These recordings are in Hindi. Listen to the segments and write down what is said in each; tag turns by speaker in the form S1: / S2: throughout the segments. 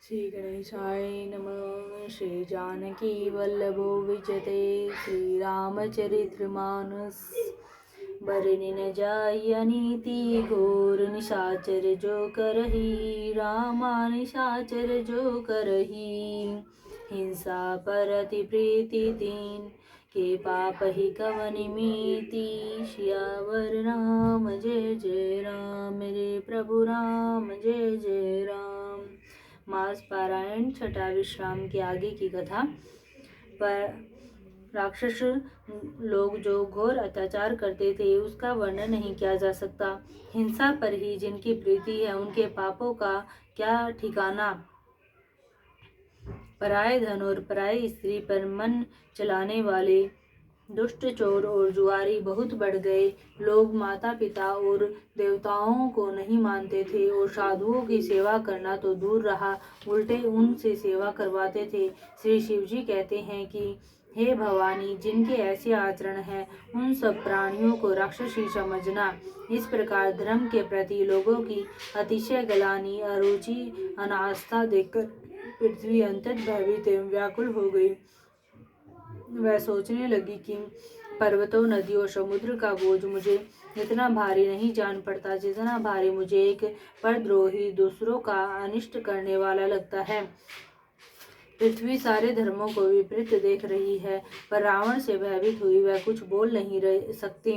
S1: श्री गणेशाय नमः। श्री जानकी वल्लभो विजते श्री रामचरित्र मानस। बरनि न जाय अनीति घोर निशाचर जो करही। रामा निशाचर जो करही। हिंसा पर अति प्रीति दीन के पाप ही कवनि मीति। सियावर राम जय जय राम। मेरे प्रभु राम जय जय राम। मास पारायण छठा विश्राम के आगे की कथा। पर राक्षस लोग जो घोर अत्याचार करते थे उसका वर्णन नहीं किया जा सकता। हिंसा पर ही जिनकी प्रीति है उनके पापों का क्या ठिकाना। पराये धन और पराई स्त्री पर मन चलाने वाले दुष्ट चोर और जुआरी बहुत बढ़ गए। लोग माता पिता और देवताओं को नहीं मानते थे और साधुओं की सेवा करना तो दूर रहा, उल्टे उनसे सेवा करवाते थे। श्री शिव जी कहते हैं कि हे भवानी, जिनके ऐसे आचरण हैं उन सब प्राणियों को राक्षस ही समझना। इस प्रकार धर्म के प्रति लोगों की अतिशय गलानी, अरुचि, अनास्था देखकर पृथ्वी अत्यंत भयभीत एवं व्याकुल हो गई। वह सोचने लगी कि पर्वतों, नदियों, समुद्र का बोझ मुझे इतना भारी नहीं जान पड़ता जितना भारी मुझे एक परद्रोही दूसरों का अनिष्ट करने वाला लगता है। पृथ्वी सारे धर्मों को विपरीत देख रही है, पर रावण से भयभीत हुई वह कुछ बोल नहीं रह सकती।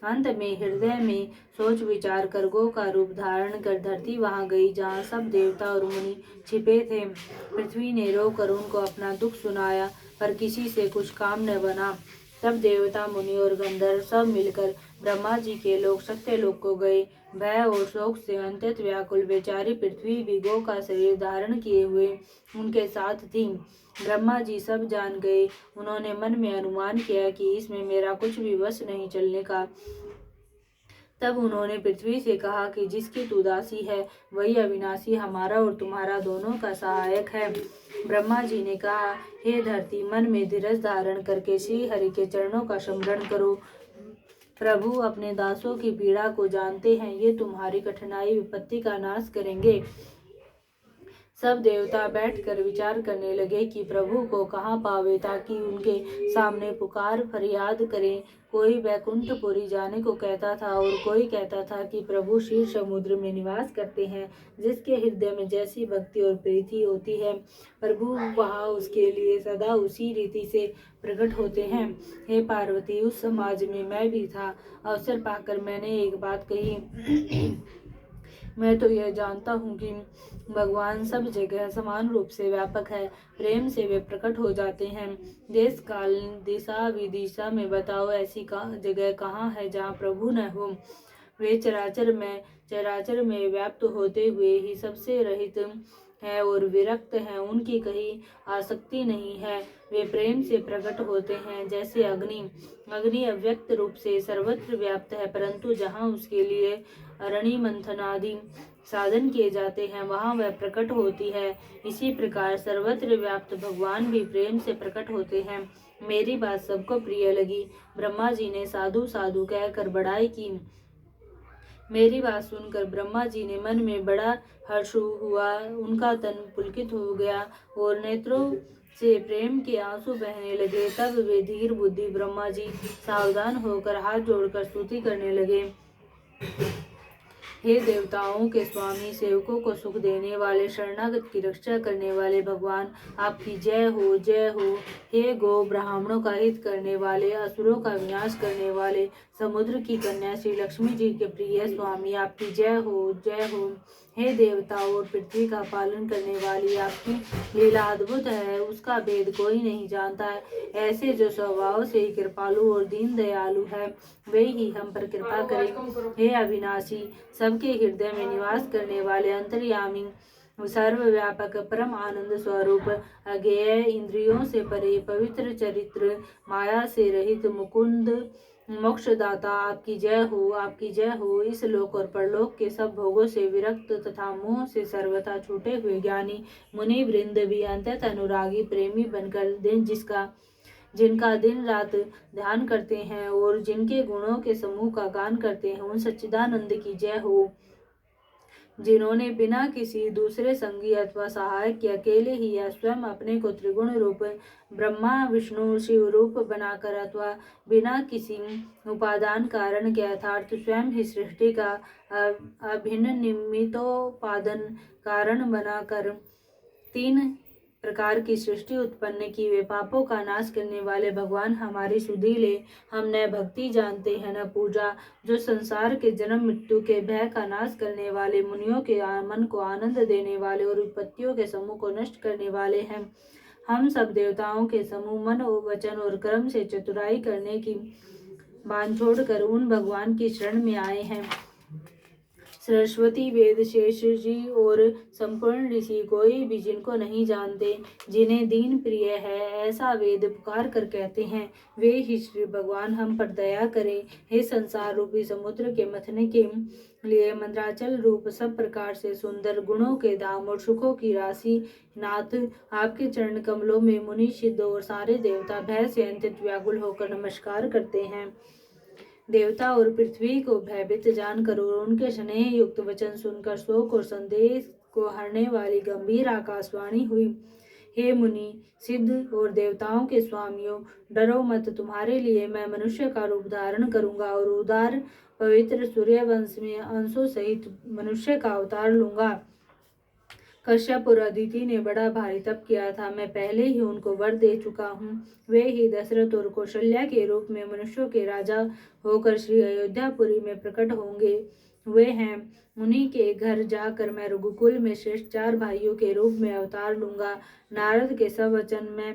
S1: अंत में हृदय में सोच विचार कर गौ का रूप धारण कर धरती वहां गई जहां सब देवता और मुनि छिपे थे। पृथ्वी ने रोकर उनको अपना दुख सुनाया, पर किसी से कुछ काम न बना। तब देवता, मुनि और गंधर्व सब मिलकर ब्रह्मा जी के लोक सत्यलोक को गए। भय और शोक से अत्यंत व्याकुल बेचारी पृथ्वी भी गौ का शरीर धारण किए हुए उनके साथ थी। ब्रह्मा जी सब जान गए। उन्होंने मन में अनुमान किया कि इसमें मेरा कुछ भी वश नहीं चलने का। तब उन्होंने पृथ्वी से कहा कि जिसकी तू दासी है वही अविनाशी हमारा और तुम्हारा दोनों का सहायक है। ब्रह्मा जी ने कहा, हे धरती, मन में धीरज धारण करके श्री हरि के चरणों का स्मरण करो। प्रभु अपने दासों की पीड़ा को जानते हैं, ये तुम्हारी कठिनाई विपत्ति का नाश करेंगे। सब देवता बैठकर विचार करने लगे कि प्रभु को कहाँ पावे ताकि उनके सामने पुकार फरियाद करें। कोई वैकुंठपुरी जाने को कहता था और कोई कहता था कि प्रभु क्षीर समुद्र में निवास करते हैं। जिसके हृदय में जैसी भक्ति और प्रीति होती है प्रभु वहाँ उसके लिए सदा उसी रीति से प्रकट होते हैं। हे पार्वती, उस समाज में मैं भी था। अवसर पाकर मैंने एक बात कही। मैं तो यह जानता हूँ कि भगवान सब जगह समान रूप से व्यापक है। प्रेम से वे प्रकट हो जाते हैं। देश काल दिशा विदिशा में बताओ ऐसी जगह कहाँ है जहाँ प्रभु न हो। वे चराचर में व्याप्त होते हुए ही सबसे रहित है और विरक्त हैं। उनकी कहीं आसक्ति नहीं है। वे प्रेम से प्रकट होते हैं जैसे अग्नि। अग्नि अव्यक्त रूप से सर्वत्र व्याप्त है, परंतु जहाँ उसके लिए अरणि मंथन आदि साधन किए जाते हैं वहाँ वह प्रकट होती है। इसी प्रकार सर्वत्र व्याप्त भगवान भी प्रेम से प्रकट होते हैं। मेरी बात सबको प्रिय लगी। ब्रह्मा जी ने साधु साधु कहकर बड़ाई की। मेरी बात सुनकर ब्रह्मा जी ने मन में बड़ा हर्ष हुआ। उनका तन पुलकित हो गया और नेत्रों से प्रेम के आंसू बहने लगे। तब वे धीर बुद्धि ब्रह्मा जी सावधान होकर हाथ जोड़कर स्तुति करने लगे। हे देवताओं के स्वामी, सेवकों को सुख देने वाले, शरणागत की रक्षा करने वाले भगवान, आपकी जय हो, जय हो। हे गो ब्राह्मणों का हित करने वाले, असुरों का विनाश करने वाले, समुद्र की कन्या श्री लक्ष्मी जी के प्रिय स्वामी, आपकी जय हो, जय हो। हे देवता और पृथ्वी का पालन करने वाली, आपकी लीला अद्भुत है, उसका भेद कोई नहीं जानता है। ऐसे जो स्वभाव से ही कृपालु और दीन दयालु है वे ही हम पर कृपा करें। हे अविनाशी, सबके हृदय में निवास करने वाले, अंतर्यामी, सर्वव्यापक, परम आनंद स्वरूप, अज्ञेय, इंद्रियों से परे, पवित्र चरित्र, माया से रहित, मुकुंद, मोक्षदाता, आपकी जय हो, आपकी जय हो। इस लोक और परलोक के सब भोगों से विरक्त तथा मोह से सर्वथा छूटे हुए ज्ञानी मुनि वृंद भी अंतत अनुरागी प्रेमी बनकर जिनका दिन रात ध्यान करते हैं और जिनके गुणों के समूह का गान करते हैं, उन सच्चिदानंद की जय हो। जिन्होंने बिना किसी दूसरे संगी अथवा सहायक के अकेले ही या स्वयं अपने को त्रिगुण रूप ब्रह्मा विष्णु शिव रूप बनाकर अथवा बिना किसी उपादान कारण के अर्थात स्वयं ही सृष्टि का अभिन्न निमित्तोपादन कारण बनाकर 3 प्रकार की सृष्टि उत्पन्न की। वे पापों का नाश करने वाले भगवान हमारी सुधि ले। हम न भक्ति जानते हैं न पूजा, जो संसार के जन्म मृत्यु के भय का नाश करने वाले, मुनियों के मन को आनंद देने वाले और विपत्तियों के समूह को नष्ट करने वाले हैं। हम सब देवताओं के समूह मन वचन और कर्म से चतुराई करने की बांध छोड़कर उन भगवान की शरण में आए हैं। सरस्वती वेद शेष जी और संपूर्ण ऋषि कोई भी जिनको नहीं जानते, जिन्हें दीन प्रिय है, ऐसा वेद पुकार कर कहते हैं, वे ही श्री भगवान हम पर दया करें। हे संसार रूपी समुद्र के मथने के लिए मंद्राचल रूप सब प्रकार से सुंदर गुणों के धाम और सुखों की राशि नाथ, आपके चरण कमलों में मुनि सिद्ध और सारे देवता भय से अंतित व्याकुल होकर नमस्कार करते हैं। देवता और पृथ्वी को भयभीत जानकर और उनके स्नेह युक्त वचन सुनकर शोक और संदेह को हरने वाली गंभीर आकाशवाणी हुई। हे मुनि सिद्ध और देवताओं के स्वामियों, डरो मत, तुम्हारे लिए मैं मनुष्य का रूप धारण करूंगा और उदार पवित्र सूर्यवंश में अंशों सहित मनुष्य का अवतार लूंगा। कश्यप और अदिति ने बड़ा भारी तप किया था, मैं पहले ही उनको वर दे चुका हूँ। वे ही दशरथ और कौशल्या के रूप में मनुष्यों के राजा होकर श्री अयोध्यापुरी में प्रकट होंगे। वे हैं, उन्हीं के घर जाकर मैं रघुकुल में श्रेष्ठ 4 भाइयों के रूप में अवतार लूंगा। नारद के सब वचन मैं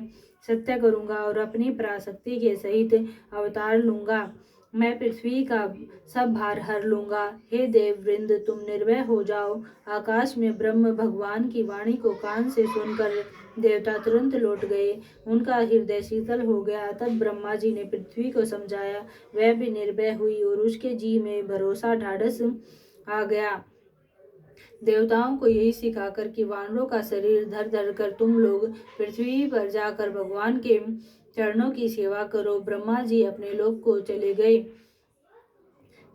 S1: सत्य करूंगा और अपनी पराशक्ति के सहित अवतार लूंगा। मैं पृथ्वी का सब भार हर लूंगा। हे देव वृंद, तुम निर्भय हो जाओ। आकाश में ब्रह्म भगवान की वाणी को कान से सुनकर देवता तुरंत लौट गए, उनका हृदय शीतल हो गया। तब ब्रह्मा जी ने पृथ्वी को समझाया, वह भी निर्भय हुई और उसके जी में भरोसा ढाढ़स आ गया। देवताओं को यही सिखाकर कि वानरों का शरीर धर धर कर तुम लोग पृथ्वी पर जाकर भगवान के चरणों की सेवा करो। ब्रह्मा जी अपने लोक को चले गए।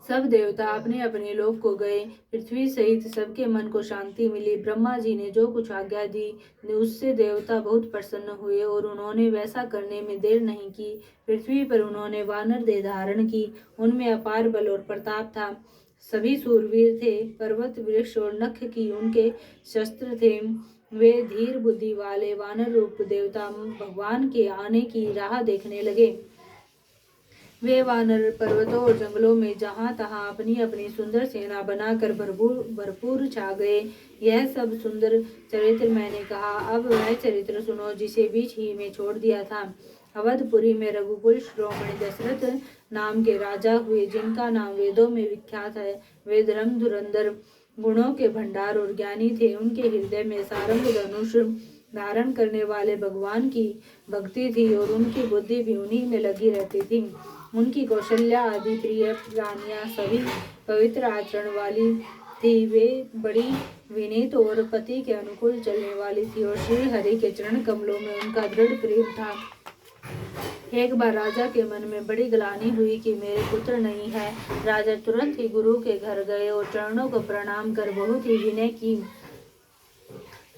S1: सब देवता अपने अपने लोक को गए। पृथ्वी सहित सबके मन को शांति मिली। ब्रह्मा जी ने जो कुछ आज्ञा दी उससे देवता बहुत प्रसन्न हुए और उन्होंने वैसा करने में देर नहीं की। पृथ्वी पर उन्होंने वानर देह धारण की। उनमें अपार बल और प्रताप था। सभी सूरवीर थे। पर्वत वृक्ष और नख की उनके शस्त्र थे। वे धीर बुद्धि वाले वानर रूप देवता भगवान के आने की राह देखने लगे। वे वानर पर्वतों और जंगलों में जहां तहां अपनी अपनी सुंदर सेना बनाकर भरपूर छा गए। यह सब सुंदर चरित्र मैंने कहा। अब वह चरित्र सुनो जिसे बीच ही में छोड़ दिया था। अवधपुरी में रघुकुल शिरोमणि दशरथ नाम के राजा हुए, जिनका नाम वेदों में विख्यात है। वे धर्म धुरंधर, गुणों के भंडार और ज्ञानी थे। उनके हृदय में सारंग धनुष धारण करने वाले भगवान की भक्ति थी और उनकी बुद्धि भी उन्हीं में लगी रहती थी। उनकी कौशल्या आदि प्रिय रानियां सभी पवित्र आचरण वाली थी। वे बड़ी विनीत और पति के अनुकूल चलने वाली थी और श्री हरि के चरण कमलों में उनका दृढ़ प्रेम था। एक बार राजा के मन में बड़ी ग्लानि हुई कि मेरे पुत्र नहीं है। राजा तुरंत ही गुरु के घर गए और चरणों को प्रणाम कर बहुत ही विनय की।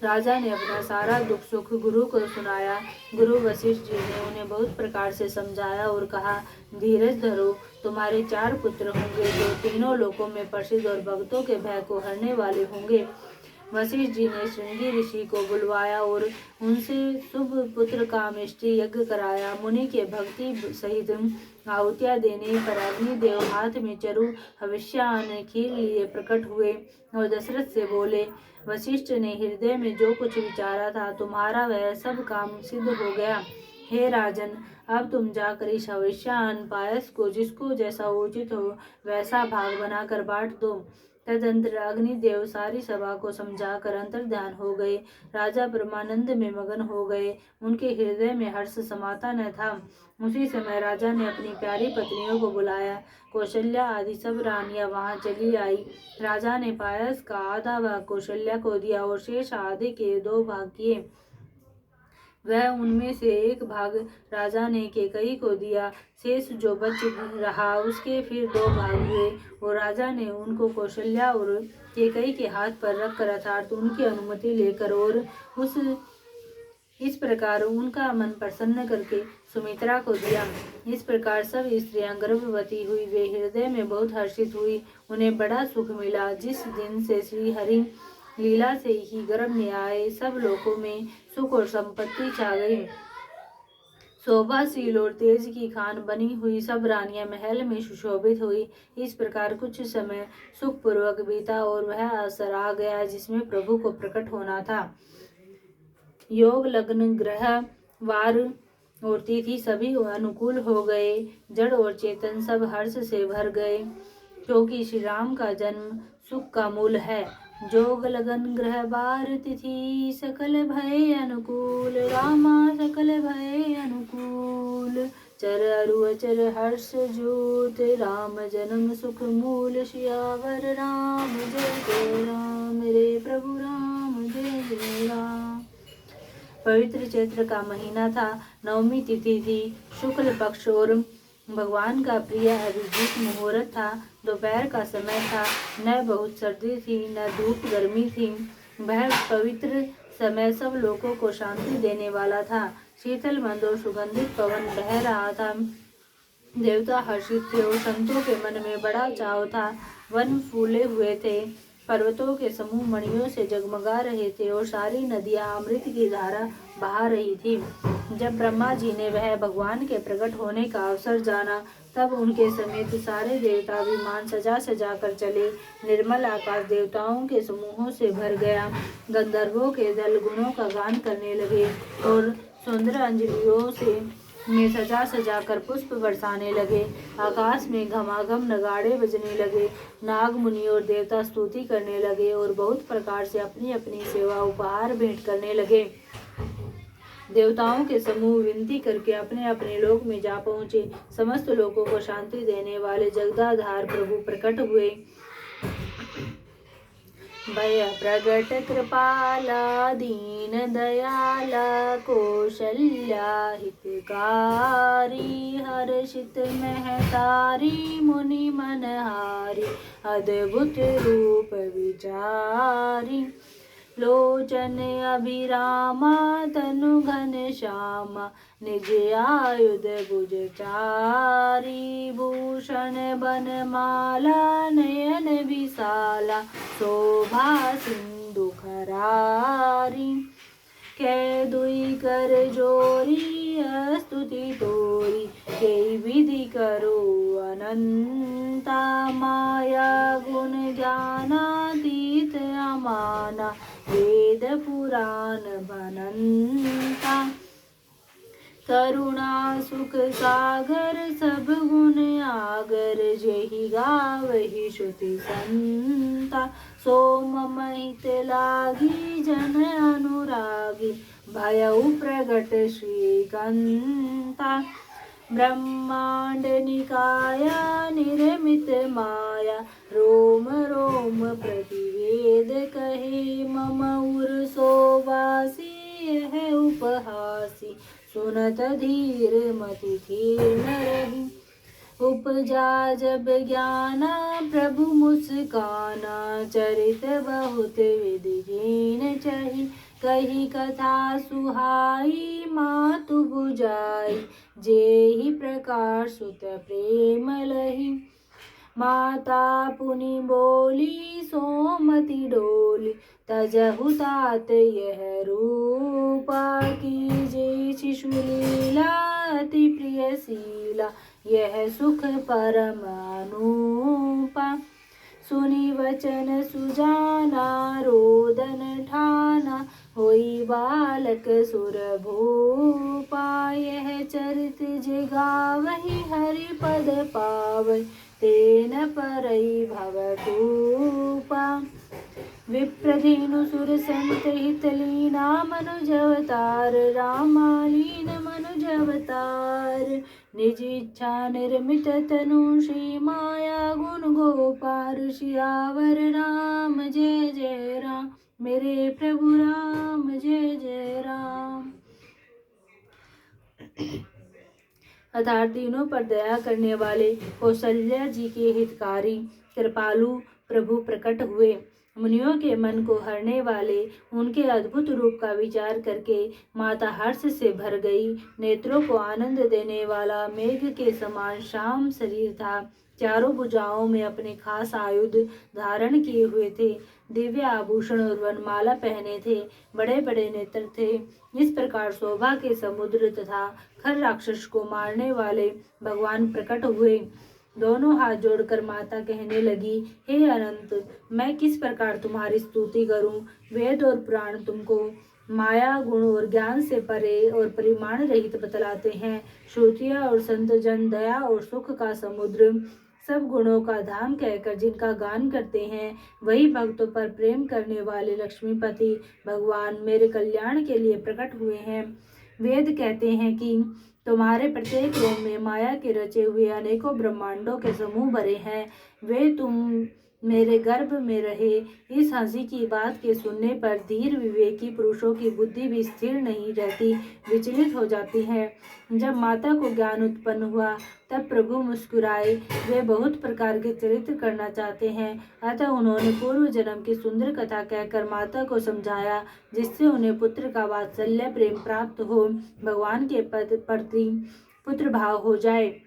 S1: राजा ने अपना सारा दुख सुख गुरु को सुनाया। गुरु वशिष्ठ जी ने उन्हें बहुत प्रकार से समझाया और कहा, धीरज धरो, तुम्हारे 4 पुत्र होंगे जो तीनों लोकों में प्रसिद्ध और भक्तों के भय को हरने वाले होंगे। वशिष्ठ जी ने श्रृंगी ऋषि को बुलवाया और उनसे शुभ पुत्र कामेष्टि यज्ञ कराया। मुनि के भक्ति सहित आहुतियां देने पर अग्निदेव हाथ में चरु हविष्यान्न खीर लिए प्रकट हुए और दशरथ से बोले, वशिष्ठ ने हृदय में जो कुछ विचारा था, तुम्हारा वह सब काम सिद्ध हो गया। हे राजन, अब तुम जाकर इस हविष्यान्न पायस को जिसको जैसा उचित हो वैसा भाग बनाकर बांट दो। तदंतर अग्निदेव सारी सभा को समझाकर अंतर्ध्यान हो गए। राजा परमानंद में मगन हो गए। उनके हृदय में हर्ष समाता न था। उसी समय राजा ने अपनी प्यारी पत्नियों को बुलाया। कौशल्या आदि सब रानियां वहां चली आई। राजा ने पायस का आधा भाग कौशल्या को दिया और शेष आधे के 2 भाग किए। वह उनमें से एक भाग राजा ने केकई को दिया। शेष जो बच रहा उसके फिर 2 भाग हुए और राजा ने उनको कौशल्या और केकई के हाथ पर रखकर अर्थात उनकी अनुमति लेकर और इस प्रकार उनका मन प्रसन्न करके सुमित्रा को दिया। इस प्रकार सब स्त्रियां गर्भवती हुई। वे हृदय में बहुत हर्षित हुई। उन्हें बड़ा सुख मिला। जिस दिन से श्री हरि लीला से ही गर्भ में आए, सब लोगों में सुख और संपत्ति छा गई। शोभाशील और तेज की खान बनी हुई सब रानियां महल में सुशोभित हुई। इस प्रकार कुछ समय सुखपूर्वक बीता और वह अवसर आ गया जिसमें प्रभु को प्रकट होना था। योग, लग्न, ग्रह, वार और तिथि सभी अनुकूल हो गए। जड़ और चेतन सब हर्ष से भर गए, क्योंकि श्री राम का जन्म सुख का मूल है। जोग, लगन, ग्रह, वार, तिथि सकल भय अनुकूल, रामा सकल भय अनुकूल। चर अरु अचर हर्ष जोत, राम जन्म सुख मूल। सियावर राम जय जय राम, मेरे प्रभु राम जय जय राम। पवित्र चैत्र का महीना था। नवमी तिथि थी, शुक्ल पक्ष और भगवान का प्रिय अभिजीत मुहूर्त था। दोपहर का समय था। न बहुत सर्दी थी न धूप गर्मी थी। वह पवित्र समय सब लोगों को शांति देने वाला था। शीतल मंद और सुगंधित पवन बह रहा था। देवता हर्षित थे और संतों के मन में बड़ा चाव था। वन फूले हुए थे, पर्वतों के समूह मणियों से जगमगा रहे थे और सारी नदियां अमृत की धारा बहा रही थी। जब ब्रह्मा जी ने वह भगवान के प्रकट होने का अवसर जाना, तब उनके समेत सारे देवता विमान सजा सजा कर चले। निर्मल आकाश देवताओं के समूहों से भर गया। गंधर्वों के दल गुणों का गान करने लगे और सुंदर अंजलियों से में सजा सजा कर पुष्प बरसाने लगे। आकाश में घमाघम नगाड़े बजने लगे। नाग, मुनि और देवता स्तुति करने लगे और बहुत प्रकार से अपनी अपनी सेवा उपहार भेंट करने लगे। देवताओं के समूह विनती करके अपने अपने लोक में जा पहुँचे। समस्त लोगों को शांति देने वाले जगदाधार प्रभु प्रकट हुए। भय प्रगट कृपाला, दीन दयाला, कौशल्या हितकारी, हर्षित महतारी, मुनि मनहारी, अद्भुत रूप विचारी। लोचन अभिरामा, तनु घन श्यामा, निज आयुध भुज चारी, भूषण बनमाला, नयन विशाला, शोभा सिंधु खरारी। कै दुई कर जोरी, स्तुति तोरी, कई विधि करो अनंता, माया गुण ज्ञानातीत अमाना, वेद पुराण बनंता। करुणा सुख सागर, सब गुण आगर, जेहि गावहि श्रुति संता। सोम महित लागी, जन अनुरागी, भयउ प्रगट श्रीकंता। ब्रह्मांड निकाया, निर्मित माया, रोम रोम प्रतिवेद कहे, मम उर सोवासी, यह उपहासी, सुनत धीर मति थीर न रही। उपजा जब ज्ञाना, प्रभु मुस्काना, चरित बहुत विधि हीन चही। कही कथा सुहाई, मातु बुझाई, जेहि प्रकार सुत प्रेम लही। माता पुनि बोली, सोमति डोली, तजहु तात यह रूपा। कीजे शिशु लीला, अति प्रिय शीला, यह सुख परम अनूपा। सुनि वचन सुजाना, रोदन ठाना, होई बालक सुर भूपा। यह चरित जे गावहि, हरि पद पावै, तेन परई भवतूपा। विप्रधेनु सुर संत हित लीना, मनुज अवतार, रामालीन मनुज अवतार। निज इच्छा निर्मित तनु, श्री माया गुण गोपार। सियावर राम जय जय राम, मेरे प्रभु राम जय जय राम। अर्थात तीनों पर दया करने वाले कौशल्या जी के हितकारी कृपालु प्रभु प्रकट हुए। मुनियों के मन को हरने वाले उनके अद्भुत रूप का विचार करके माता हर्ष से भर गई। नेत्रों को आनंद देने वाला मेघ के समान श्याम शरीर था। चारों भुजाओं में अपने खास आयुध धारण किए हुए थे। दिव्य आभूषण और वनमाला पहने थे। बड़े बड़े नेत्र थे। इस प्रकार शोभा के समुद्र तथा खर राक्षस को मारने वाले भगवान प्रकट हुए। दोनों हाथ जोड़कर माता कहने लगी, हे अनंत, मैं किस प्रकार तुम्हारी स्तुति करूं? वेद और पुराण तुमको माया गुण और ज्ञान से परे और परिमाण रहित बतलाते हैं। श्रुतियाँ और संत जन दया और सुख का समुद्र, सब गुणों का धाम कहकर जिनका गान करते हैं, वही भक्तों पर प्रेम करने वाले लक्ष्मीपति भगवान मेरे कल्याण के लिए प्रकट हुए हैं। वेद कहते हैं कि तुम्हारे प्रत्येक रोम में माया के रचे हुए अनेकों ब्रह्मांडों के समूह भरे हैं। वे तुम मेरे गर्भ में रहे। इस हंसी की बात के सुनने पर धीर विवेकी पुरुषों की बुद्धि भी स्थिर नहीं रहती, विचलित हो जाती है। जब माता को ज्ञान उत्पन्न हुआ तब प्रभु मुस्कुराए। वे बहुत प्रकार के चरित्र करना चाहते हैं, अतः उन्होंने पूर्व जन्म की सुंदर कथा कहकर माता को समझाया, जिससे उन्हें पुत्र का वात्सल्य प्रेम प्राप्त हो, भगवान के पद प्रति पुत्र भाव हो जाए।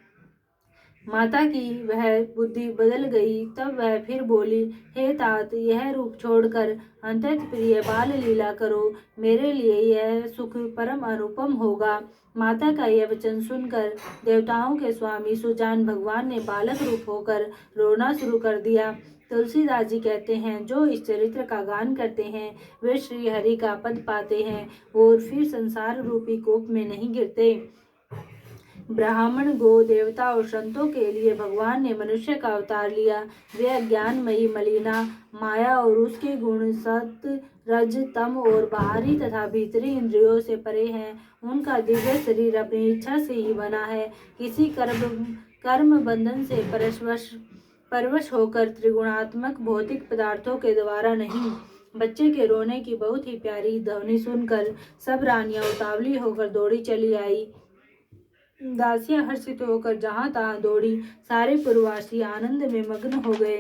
S1: माता की वह बुद्धि बदल गई। तब वह फिर बोली, हे तात, यह रूप छोड़कर अंतत प्रिय बाल लीला करो। मेरे लिए यह सुख परम अनुपम होगा। माता का यह वचन सुनकर देवताओं के स्वामी सुजान भगवान ने बालक रूप होकर रोना शुरू कर दिया। तुलसीदास जी कहते हैं, जो इस चरित्र का गान करते हैं वे श्री हरि का पद पाते हैं और फिर संसार रूपी कूप में नहीं गिरते। ब्राह्मण, गो, देवता और संतों के लिए भगवान ने मनुष्य का अवतार लिया। वे अज्ञानमयी मलिना माया और उसके गुण सत्य, रज, तम और बाहरी तथा भीतरी इंद्रियों से परे हैं। उनका दिव्य शरीर अपनी इच्छा से ही बना है, किसी कर्म बंधन से परवश होकर त्रिगुणात्मक भौतिक पदार्थों के द्वारा नहीं। बच्चे के रोने की बहुत ही प्यारी ध्वनि सुनकर सब रानियां उतावली होकर दौड़ी चली आई। दासियां हर्षित होकर जहां तहां दौड़ी। सारे पुरवासी आनंद में मग्न हो गए।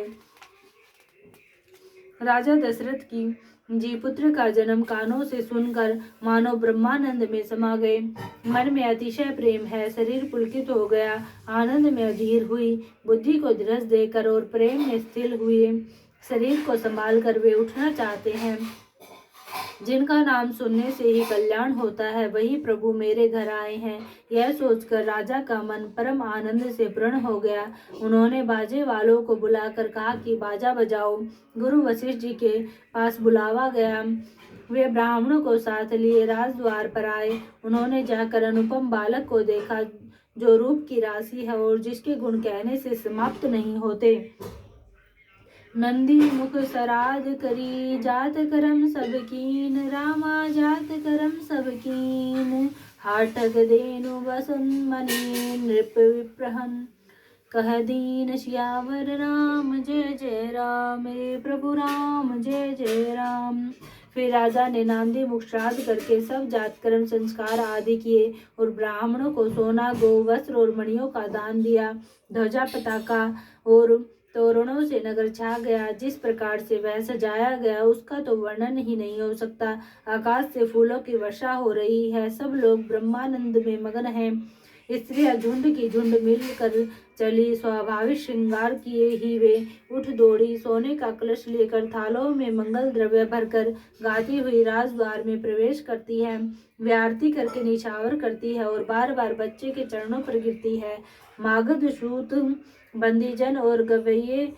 S1: राजा दशरथ की जी पुत्र का जन्म कानों से सुनकर मानो ब्रह्मानंद में समा गए। मन में अतिशय प्रेम है, शरीर पुलकित हो गया, आनंद में अधीर हुई, बुद्धि को धीरज देकर और प्रेम में स्थिर हुए। शरीर को संभाल कर वे उठना चाहते हैं। जिनका नाम सुनने से ही कल्याण होता है, वही प्रभु मेरे घर आए हैं। यह सोचकर राजा का मन परम आनंद से पूर्ण हो गया। उन्होंने बाजे वालों को बुलाकर कहा कि बाजा बजाओ। गुरु वशिष्ठ जी के पास बुलावा गया। वे ब्राह्मणों को साथ लिए राजद्वार पर आए। उन्होंने जाकर अनुपम बालक को देखा, जो रूप की राशि है और जिसके गुण कहने से समाप्त नहीं होते। नंदी मुख सराध करी, जात करम सब कीन, रामा जात करम सब कीन, हाटक देनु बसन मनी, नृप विप्रहन कह दीन, सियावर राम जय जय राम, मेरे प्रभु राम जय जय राम। फिर राजा ने नांदी मुख श्राद्ध करके सब जातकर्म संस्कार आदि किए और ब्राह्मणों को सोना, गो, वस्त्र और मणियों का दान दिया। ध्वजा, पताका और तोरणों से नगर छा गया। जिस प्रकार से वह सजाया गया उसका तो वर्णन ही नहीं हो सकता। आकाश से फूलों की वर्षा हो रही है। सब लोग ब्रह्मानंद में मगन हैं। स्त्रियां झुंड की झुंड मिलकर चली। स्वाभाविक श्रृंगार किए ही वे उठ दौड़ी। सोने का कलश लेकर थालों में मंगल द्रव्य भरकर गाती हुई राजद्वार में प्रवेश करती है। वे आरती करके निछावर करती है और बार बार बच्चे के चरणों पर गिरती है। मागध, सूत, बंदीजन और गवैये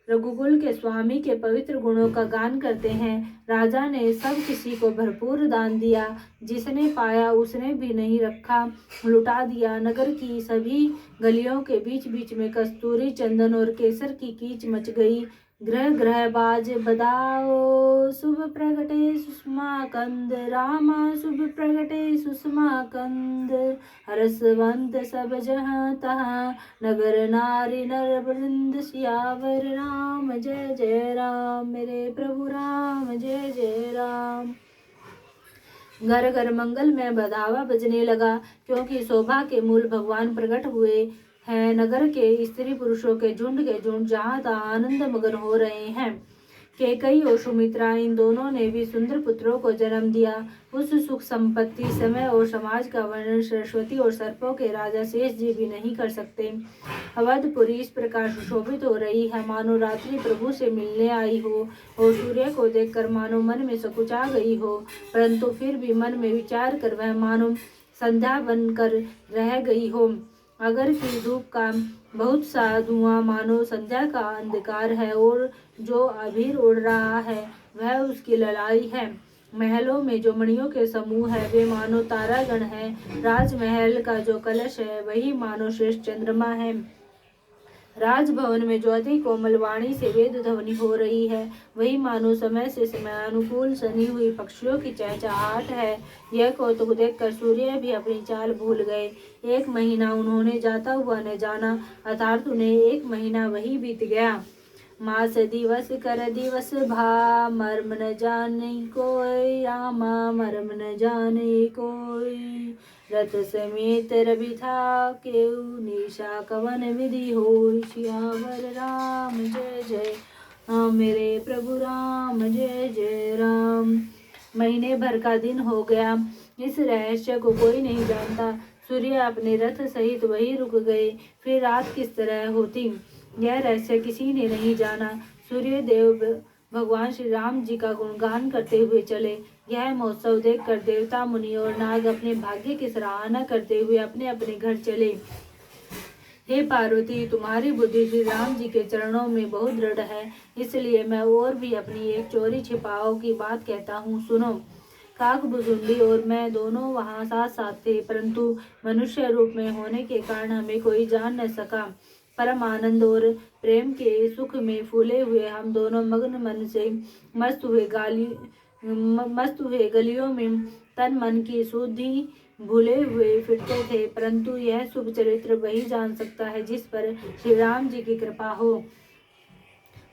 S1: रघुकुल के स्वामी के पवित्र गुणों का गान करते हैं। राजा ने सब किसी को भरपूर दान दिया। जिसने पाया उसने भी नहीं रखा, लुटा दिया। नगर की सभी गलियों के बीच बीच में कस्तूरी, चंदन और केसर की कीच मच गई। ग्रह ग्रह बाज बदाओ, शुभ प्रगटे सुषमा कंद, रामा शुभ प्रगटे सुषमा कंद, हरसवंत सब जहाँ तहाँ, नगर नारी नर वृंद, सियावर राम जय जय राम, मेरे प्रभु राम जय जय राम। घर घर मंगल में बधावा बजने लगा, क्योंकि शोभा के मूल भगवान प्रकट हुए हैं। नगर के स्त्री पुरुषों के झुंड जहाँ तहाँ आनंद मगन हो रहे हैं। कैकेयी और सुमित्रा इन दोनों ने भी सुंदर पुत्रों को जन्म दिया। उस सुख संपत्ति, समय और समाज का वर्णन सरस्वती और सर्पों के राजा शेष जी भी नहीं कर सकते। अवधपुरी इस प्रकार सुशोभित हो रही है, मानो रात्रि प्रभु से मिलने आई हो, और सूर्य को देखकर मानो मन में सकुचा गई हो, परंतु फिर भी मन में विचार कर वह मानो संध्या बनकर रह गई हो। अगर की धूप का बहुत सा धुआं मानो संध्या का अंधकार है, और जो अबीर उड़ रहा है वह उसकी ललाई है। महलों में जो मणियों के समूह है वे मानो तारागण है। राजमहल का जो कलश है वही मानो श्रेष्ठ चंद्रमा है। राजभवन में जो अति कोमल वाणी से वेद ध्वनि हो रही है वही मानो समय से समय अनुकूल सनी हुई पक्षियों की चहचहाट है। यह कौतुक देखकर सूर्य भी अपनी चाल भूल गए। 1 महीना उन्होंने जाता हुआ न जाना, अर्थात उन्हें 1 महीना वही बीत गया। मास दिवस कर दिवस भा, मर्म न जाने कोई, रामा मर्म न जाने कोई। रथ समेत रवि था केऊ, निशा कवन विधि हो, सियावर राम जय जय राम, मेरे प्रभु राम जय जय राम। महीने भर का दिन हो गया, इस रहस्य को कोई नहीं जानता। सूर्य अपने रथ सहित वही रुक गए, फिर रात किस तरह होती यह रहस्य किसी ने नहीं जाना। सूर्य देव भगवान श्री राम जी का गुणगान करते हुए चले। यह महोत्सव देखकर देवता, मुनि और नाग अपने भाग्य की सराहना करते हुए अपने अपने घर चले। हे पार्वती, तुम्हारी बुद्धि श्री राम जी के चरणों में बहुत दृढ़ है, इसलिए मैं और भी अपनी एक चोरी छिपाओ की बात कहता हूँ, सुनो। काकभुजुंडी और मैं दोनों वहाँ साथ साथ थे, परंतु मनुष्य रूप में होने के कारण हमें कोई जान न सका। परम आनंद और प्रेम के सुख में फूले हुए हम दोनों मग्न मन से मस्त हुए गलियों में तन मन की शुद्धि भूले हुए फिरते थे, परंतु यह शुभ चरित्र वही जान सकता है जिस पर श्री राम जी की कृपा हो।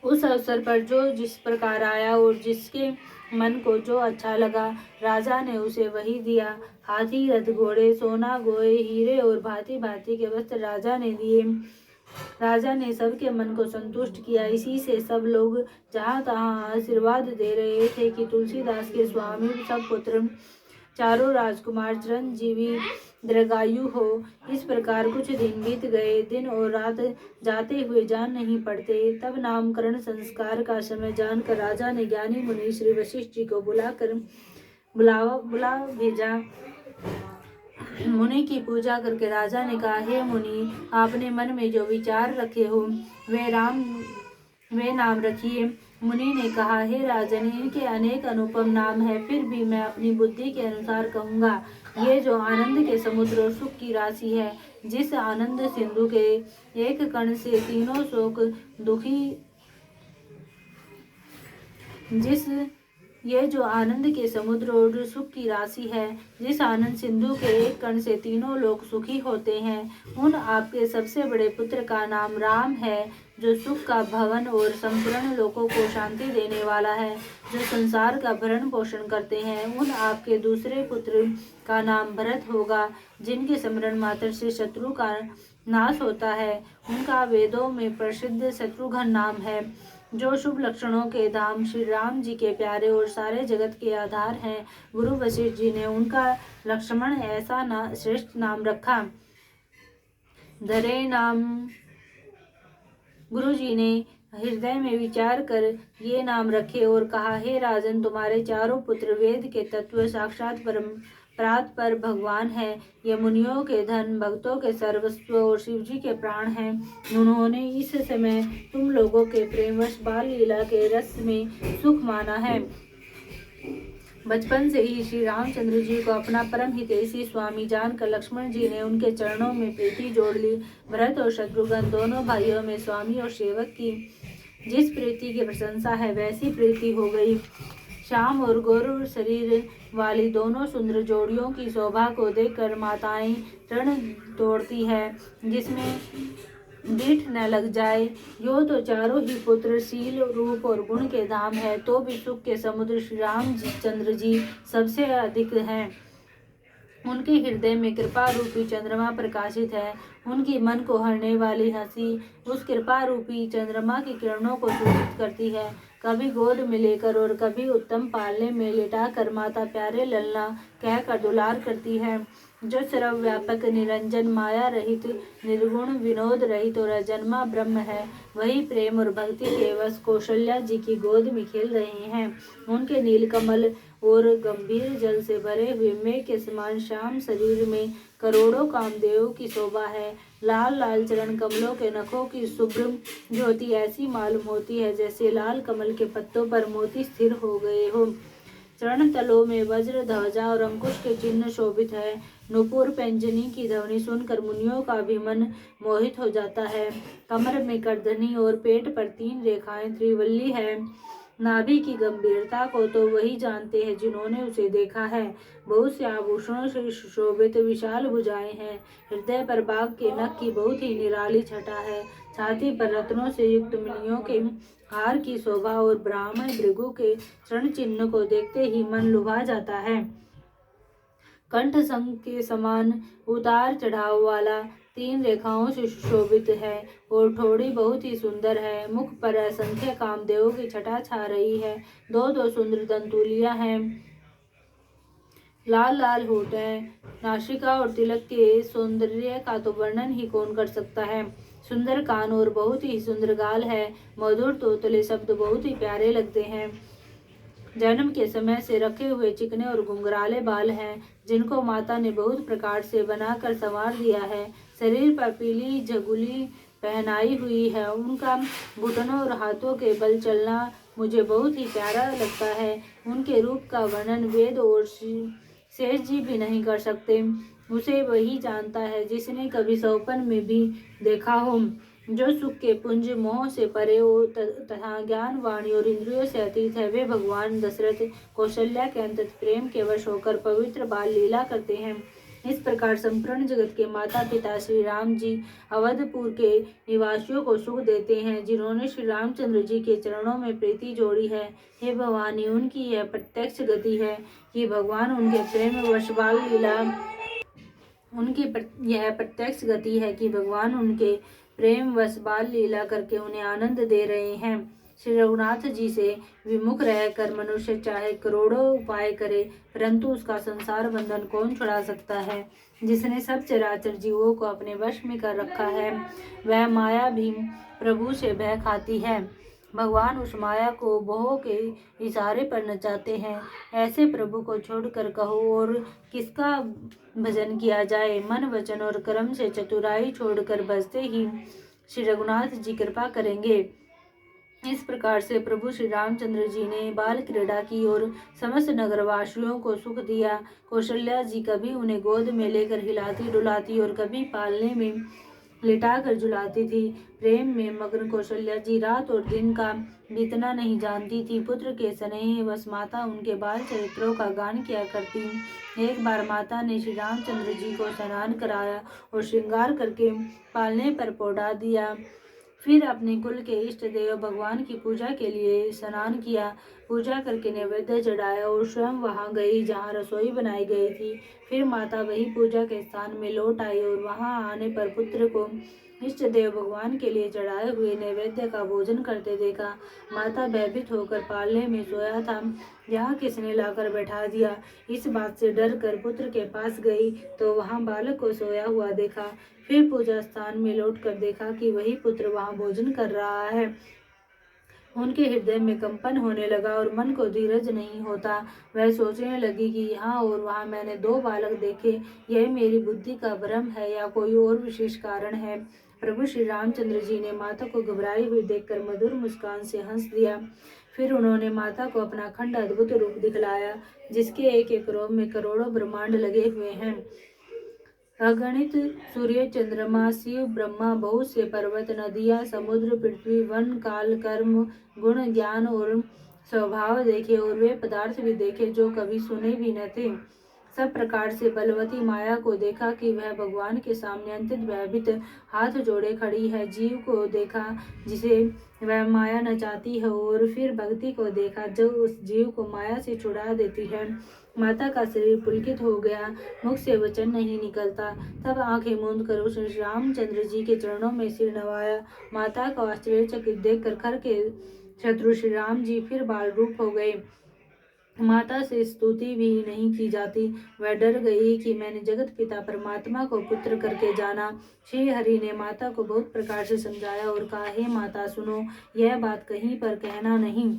S1: उस अवसर पर जो जिस प्रकार आया और जिसके मन को जो अच्छा लगा, राजा ने उसे वही दिया। हाथी, रथ, घोड़े, सोना, गोए, हीरे और भांति भांति के वस्त्र राजा ने दिए। राजा ने सबके मन को संतुष्ट किया। इसी से सब लोग जहाँ तहाँ आशीर्वाद दे रहे थे कि तुलसीदास के स्वामी सब पुत्र चारों राजकुमार चिरंजीवी दीर्घायु हो। इस प्रकार कुछ दिन बीत गए। दिन और रात जाते हुए जान नहीं पड़ते। तब नामकरण संस्कार का समय जानकर राजा ने ज्ञानी मुनि श्री वशिष्ठ जी को बुला भेजा। मुनि की पूजा करके राजा ने कहा, हे मुनि, आपने मन में जो विचार रखे हो वे नाम रखिए। मुनि ने कहा, हे राजन, इनके अनेक अनुपम नाम है, फिर भी मैं अपनी बुद्धि के अनुसार कहूँगा। ये जो आनंद के समुद्र और सुख की राशि है, जिस आनंद सिंधु के एक कण से तीनों शोक दुखी ये जो आनंद के समुद्र और सुख की राशि है, जिस आनंद सिंधु के एक कण से तीनों लोग सुखी होते हैं, उन आपके सबसे बड़े पुत्र का नाम राम है, जो सुख का भवन और संपूर्ण लोगों को शांति देने वाला है, जो संसार का भरण पोषण करते हैं। उन आपके दूसरे पुत्र का नाम भरत होगा, जिनके स्मरण मात्र से शत्रु का नाश होता है। उनका वेदों में प्रसिद्ध शत्रुघ्न नाम है, जो शुभ लक्षणों के धाम श्री राम जी के प्यारे और सारे जगत के आधार हैं। गुरु वशिष्ठ जी ने उनका लक्ष्मण ऐसा श्रेष्ठ नाम रखा। धरे नाम गुरु जी ने हृदय में विचार कर ये नाम रखे और कहा, हे राजन, तुम्हारे चारों पुत्र वेद के तत्व, साक्षात परम परात्पर भगवान है। ये मुनियों के धन, भक्तों के सर्वस्व और शिव जी के प्राण हैं। उन्होंने इस समय तुम लोगों के प्रेमवश बाल लीला के रस में सुख माना है। बचपन से ही श्री रामचंद्र जी को अपना परम हितैषी स्वामी जानकर लक्ष्मण जी ने उनके चरणों में प्रीति जोड़ ली। भरत और शत्रुघ्न दोनों भाइयों में स्वामी और सेवक की जिस प्रीति की प्रशंसा है, वैसी प्रीति हो गई। श्याम और गौर शरीर वाली दोनों सुंदर जोड़ियों की शोभा को देखकर माताएं रण तोड़ती है, दीठ न लग जाए। यो तो चारों ही पुत्र शील रूप और गुण के धाम है, तो भी सुख के समुद्र श्री रामचंद्र जी सबसे अधिक हैं। उनके हृदय में कृपा रूपी चंद्रमा प्रकाशित है। उनकी मन को हरने वाली हंसी उस कृपा रूपी चंद्रमा की किरणों को सूचित करती है। कभी गोद में लेकर और कभी उत्तम पालने में लिटाकर माता प्यारे ललना कहकर दुलार करती है। जो सर्वव्यापक निरंजन माया रहित निर्गुण विनोद रहित और अजन्मा ब्रह्म है, वही प्रेम और भक्ति के वश कौशल्या जी की गोद में खेल रहे हैं। उनके नीलकमल और गंभीर जल से भरे हुए मेघ के समान श्याम शरीर में करोड़ों कामदेवों की शोभा है। लाल लाल चरण कमलों के नखों की शुभ्र ज्योति ऐसी मालूम होती है जैसे लाल कमल के पत्तों पर मोती स्थिर हो गए हो। चरण तलों में वज्र ध्वजा और अंकुश के चिन्ह शोभित है। नुपुर पैंजनी की ध्वनि सुनकर मुनियों का भी मन मोहित हो जाता है। कमर में करधनी और पेट पर 3 रेखाएं त्रिवल्ली है। नाभि की गंभीरता को तो वही जानते हैं जिन्होंने उसे देखा है। बहुत से आभूषणों से सुशोभित विशाल भुजाएं हैं। हृदय पर बाघ के नख की बहुत ही निराली छटा है। छाती पर रत्नों से युक्त मणियों के हार की शोभा और ब्राह्मण भृगु के चरण चिन्ह को देखते ही मन लुभा जाता है। कंठ संग के समान उतार चढ़ाव वाला 3 रेखाओं से सुशोभित है और ठोड़ी बहुत ही सुंदर है। मुख पर असंख्य कामदेवों की छटा छा रही है। 2-2 सुंदर दंतुलियां हैं। लाल लाल होठ है। नासिका और तिलक के सौंदर्य का तो वर्णन ही कौन कर सकता है। सुंदर कान और बहुत ही सुंदर गाल है। मधुर तोतले शब्द बहुत ही प्यारे लगते हैं। जन्म के समय से रखे हुए चिकने और घुंघराले बाल हैं, जिनको माता ने बहुत प्रकार से बनाकर संवार दिया है। शरीर पर पीली झगुली पहनाई हुई है। उनका घुटनों और हाथों के बल चलना मुझे बहुत ही प्यारा लगता है। उनके रूप का वर्णन वेद और शेष जी भी नहीं कर सकते। उसे वही जानता है जिसने कभी सौपन में भी देखा हो। जो सुख के पुंज मोह से परे हो तथा ज्ञान वाणी और इंद्रियों से अतीत है, वे भगवान दशरथ कौशल्या के अंतत प्रेम के वश होकर पवित्र बाल लीला करते हैं। इस प्रकार संपूर्ण जगत के माता पिता श्री राम जी अवधपुर के निवासियों को सुख देते हैं, जिन्होंने श्री रामचंद्र जी के चरणों में प्रीति जोड़ी है। हे भवानी, उनकी यह प्रत्यक्ष गति है कि भगवान उनके प्रेम वश बाल लीला यह प्रत्यक्ष गति है कि भगवान उनके प्रेम वश बाल लीला करके उन्हें आनंद दे रहे हैं। श्री रघुनाथ जी से विमुख रहकर मनुष्य चाहे करोड़ों उपाय करे, परंतु उसका संसार बंधन कौन छुड़ा सकता है। जिसने सब चराचर जीवों को अपने वश में कर रखा है, वह माया भी प्रभु से भय खाती है। भगवान उस माया को बहुओं के इशारे पर नचाते हैं। ऐसे प्रभु को छोड़कर कहो और किसका भजन किया जाए। मन वचन और कर्म से चतुराई छोड़कर भजते ही श्री रघुनाथ जी कृपा करेंगे। इस प्रकार से प्रभु श्री रामचंद्र जी ने बाल क्रीड़ा की और समस्त नगरवासियों को सुख दिया। कौशल्या जी कभी उन्हें गोद में लेकर हिलाती डुलाती और कभी पालने में लिटाकर झुलाती थी। प्रेम में मग्न कौशल्या जी रात और दिन का बीतना नहीं जानती थी। पुत्र के स्नेह वश माता उनके बाल चरित्रों का गान किया करती। एक बार माता ने श्री रामचंद्र जी को स्नान कराया और श्रृंगार करके पालने पर पौड़ा दिया। फिर अपने कुल के इष्ट देव भगवान की पूजा के लिए स्नान किया। पूजा करके नैवेद्य चढ़ाया और स्वयं वहां गई जहां रसोई बनाई गई थी। फिर माता वही पूजा के स्थान में लौट आई और वहां आने पर पुत्र को इष्ट देव भगवान के लिए चढ़ाए हुए नैवेद्य का भोजन करते देखा। माता भयभीत होकर पालने में सोया था, यहाँ किसने लाकर बैठा दिया। इस बात से डर कर पुत्र के पास गई तो वहाँ बालक को सोया हुआ देखा। फिर पूजा स्थान में लौटकर देखा कि वही पुत्र वहाँ भोजन कर रहा है। उनके हृदय में कंपन होने लगा और मन को धीरज नहीं होता। वह सोचने लगी कि यहाँ और वहाँ मैंने 2 बालक देखे, यह मेरी बुद्धि का भ्रम है या कोई और विशेष कारण है। प्रभु श्री रामचंद्र जी ने माता को घबराई हुई देखकर मधुर मुस्कान से हंस दिया। फिर उन्होंने माता को अपना अखंड अद्भुत रूप दिखलाया, जिसके एक एक रोम में करोड़ों ब्रह्मांड लगे हुए हैं। अगणित सूर्य चंद्रमा शिव ब्रह्मा, बहुत से पर्वत नदियाँ समुद्र पृथ्वी वन काल कर्म गुण ज्ञान और स्वभाव देखे और वे पदार्थ भी देखे जो कभी सुने भी न थे। सब प्रकार से बलवती माया को देखा कि वह भगवान के सामने अत्यंत भयभीत हाथ जोड़े खड़ी है। जीव को देखा जिसे वह माया नचाती है, और फिर भक्ति को देखा जो उस जीव को माया से छुड़ा देती है। माता का शरीर पुलकित हो गया, मुख से वचन नहीं निकलता। तब आंखें मूंद कर उसने श्री रामचंद्र जी के चरणों में सिर नवाया। माता को आश्चर्यचकित देखकर खर के शत्रु श्री राम जी फिर बाल रूप हो गए। माता से स्तुति भी नहीं की जाती। वह डर गई कि मैंने जगत पिता परमात्मा को पुत्र करके जाना। श्री हरि ने माता को बहुत प्रकार से समझाया और कहा, हे माता सुनो, यह बात कहीं पर कहना नहीं।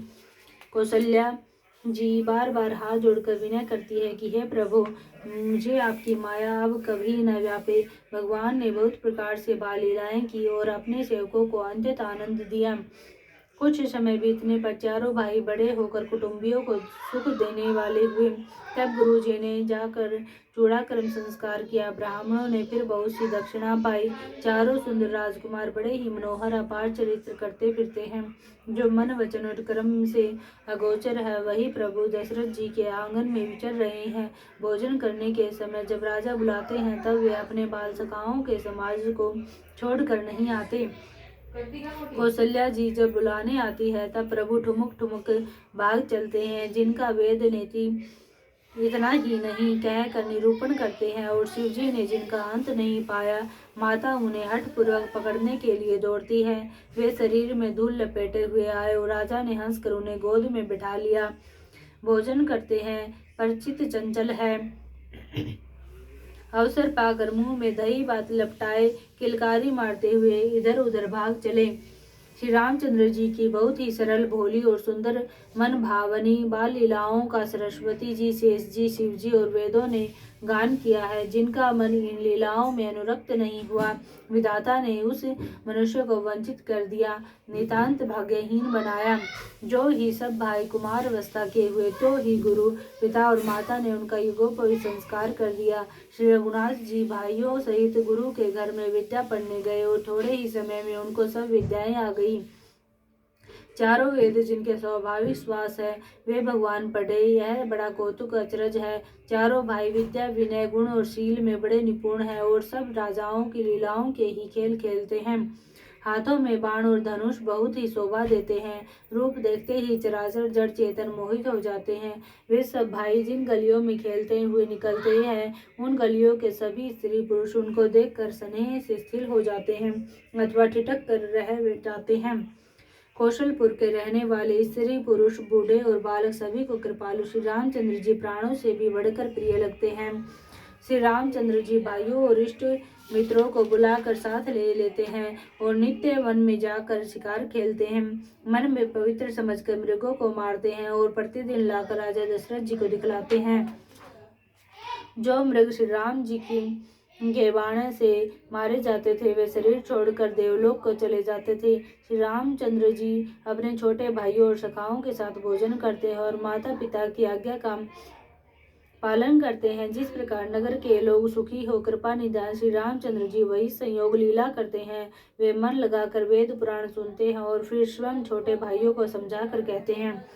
S1: कौशल्या जी बार बार हाथ जोड़कर विनय करती है कि हे प्रभु, मुझे आपकी माया अब कभी न व्यापे। भगवान ने बहुत प्रकार से बाल लीलाएं की और अपने सेवकों को अत्यंत आनंद दिया। कुछ समय बीतने पर चारों भाई बड़े होकर कुटुंबियों को सुख देने वाले हुए। तब गुरु जी ने जाकर चूड़ाकर्म संस्कार किया। ब्राह्मणों ने फिर बहुत सी दक्षिणा पाई। चारों सुंदर राजकुमार बड़े ही मनोहर अपार चरित्र करते फिरते हैं। जो मन वचन और कर्म से अगोचर है, वही प्रभु दशरथ जी के आंगन में विचर रहे हैं। भोजन करने के समय जब राजा बुलाते हैं, तब वे अपने बाल सखाओं के समाज को छोड़कर नहीं आते। कौशल्या जी जब बुलाने आती है, तब प्रभु ठुमुक ठुमुक भाग चलते हैं। जिनका वेद नीति इतना ही नहीं कहकर निरूपण करते हैं, और शिव जी ने जिनका अंत नहीं पाया, माता उन्हें हठपूर्वक पकड़ने के लिए दौड़ती है। वे शरीर में धूल लपेटे हुए आए और राजा ने हंसकर उन्हें गोद में बिठा लिया। भोजन करते हैं, पर चित्त चंचल है। अवसर पाकर मुंह में दही भात लपटाए किलकारी मारते हुए इधर उधर भाग चले। श्री रामचंद्र जी की बहुत ही सरल, भोली और सुंदर मन भावनी बाल लीलाओं का सरस्वती जी, शेष जी, शिव जी और वेदों ने गान किया है। जिनका मन इन लीलाओं में अनुरक्त नहीं हुआ, विधाता ने उस मनुष्य को वंचित कर दिया, नितांत भाग्यहीन बनाया। जो ही सब भाई कुमार अवस्था के हुए, तो ही गुरु पिता और माता ने उनका युगोपवीत संस्कार कर दिया। श्री रघुनाथ जी भाइयों सहित गुरु के घर में विद्या पढ़ने गए और थोड़े ही समय में उनको सब विद्याएं आ गई। चारों वेद जिनके स्वाभाविक श्वास है, वे भगवान पढ़े। यह बड़ा कौतुक अचरज है। चारों भाई विद्या, विनय, गुण और शील में बड़े निपुण हैं और सब राजाओं की लीलाओं के ही खेल खेलते हैं। हाथों में बाण और धनुष बहुत ही शोभा देते हैं। रूप देखते ही चराचर जड़ चेतन मोहित हो जाते हैं। वे सब भाई जिन गलियों में खेलते हुए निकलते हैं, उन गलियों के सभी स्त्री पुरुष उनको देखकर स्नेह से स्थिर हो जाते हैं अथवा ठिठक कर रह जाते हैं। कौशलपुर के रहने वाले स्त्री पुरुष, बूढ़े और बालक सभी को कृपालु श्री रामचंद्र जी प्राणों से भी बढ़कर प्रिय लगते हैं। श्री रामचंद्र जी भाइयों और इष्ट मित्रों को बुलाकर साथ ले लेते हैं और नित्य वन में जाकर शिकार खेलते हैं। मन में पवित्र समझकर मृगों को मारते हैं और प्रतिदिन लाकर राजा दशरथ जी को दिखलाते हैं। जो मृग श्री राम जी के बाण से मारे जाते थे, वे शरीर छोड़कर देवलोक को चले जाते थे। श्री रामचंद्र जी अपने छोटे भाइयों और सखाओं के साथ भोजन करते हैं और माता पिता की आज्ञा का पालन करते हैं। जिस प्रकार नगर के लोग सुखी हो कृपा निधान श्री रामचंद्र जी वही संयोग लीला करते हैं। वे मन लगाकर वेद पुराण सुनते हैं और फिर स्वयं छोटे भाइयों को समझा कर कहते हैं।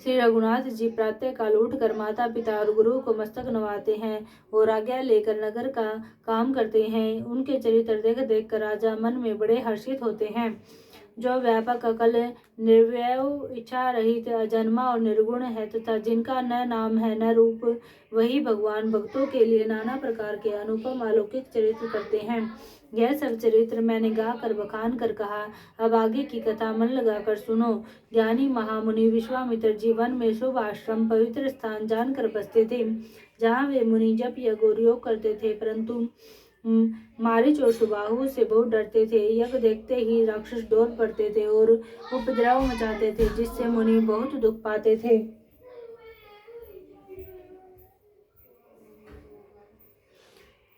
S1: श्री रघुनाथ जी प्रातः काल उठकर माता पिता और गुरु को मस्तक नवाते हैं और आज्ञा लेकर नगर का काम करते हैं। उनके चरित्र देख देख कर राजा मन में बड़े हर्षित होते हैं। जो व्यापक, अकल, निर्व्यय, इच्छा रहित, अजन्मा और निर्गुण है तथा जिनका न नाम है न रूप, वही भगवान भक्तों के लिए नाना प्रकार के अनुपम अलौकिक चरित्र करते हैं। यह सब चरित्र मैंने गाकर बखान कर कहा। अब आगे की कथा मन लगाकर सुनो। ज्ञानी महामुनि विश्वामित्र जी वन में शुभ आश्रम पवित्र स्थान जानकर बसते थे, जहाँ वे मुनि जप यज्ञ और योग करते थे, परंतु मारीच और सुबाहु से बहुत डरते थे। यज्ञ देखते ही राक्षस दौड़ पड़ते थे और उपद्रव मचाते थे, जिससे मुनि बहुत दुख पाते थे।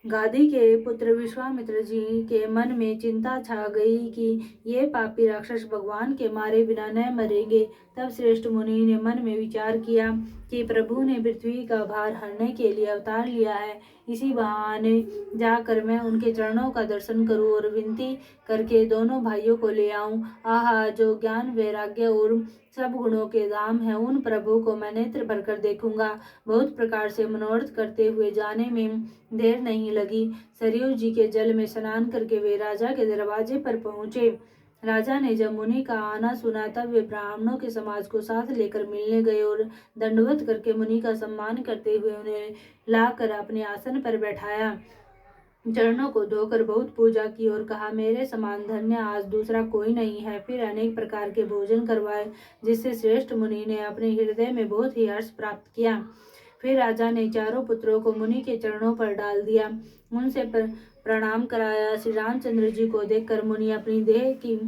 S1: गादी के पुत्र विश्वामित्र जी के मन में चिंता छा गई कि ये पापी राक्षस भगवान के मारे बिना न मरेंगे। तब श्रेष्ठ मुनि ने मन में विचार किया कि प्रभु ने पृथ्वी का भार हरने के लिए अवतार लिया है। इसी बहाने जाकर मैं उनके चरणों का दर्शन करूं और विनती करके दोनों भाइयों को ले आऊं। आहा, जो ज्ञान, वैराग्य और सब गुणों के धाम है, उन प्रभु को मैं नेत्र भरकर देखूंगा। बहुत प्रकार से मनोरथ करते हुए जाने में देर नहीं लगी। सरयू जी के जल में स्नान करके वे राजा के दरवाजे पर पहुंचे। राजा ने जब मुनि का आना सुना तब वे ब्राह्मणों के समाज को साथ लेकर मिलने गए और दंडवत करके मुनि का सम्मान करते हुए उन्हें लाकर अपने आसन पर बैठाया। चरणों को धोकर बहुत पूजा की और कहा, मेरे समान धन्य आज दूसरा कोई नहीं है। फिर अनेक प्रकार के भोजन करवाए, जिससे श्रेष्ठ मुनि ने अपने हृदय में बहुत ही हर्ष प्राप्त किया। फिर राजा ने चारों पुत्रों को मुनि के चरणों पर डाल दिया, उनसे प्रणाम कराया। श्री रामचंद्र जी को देखकर मुनि अपनी देह की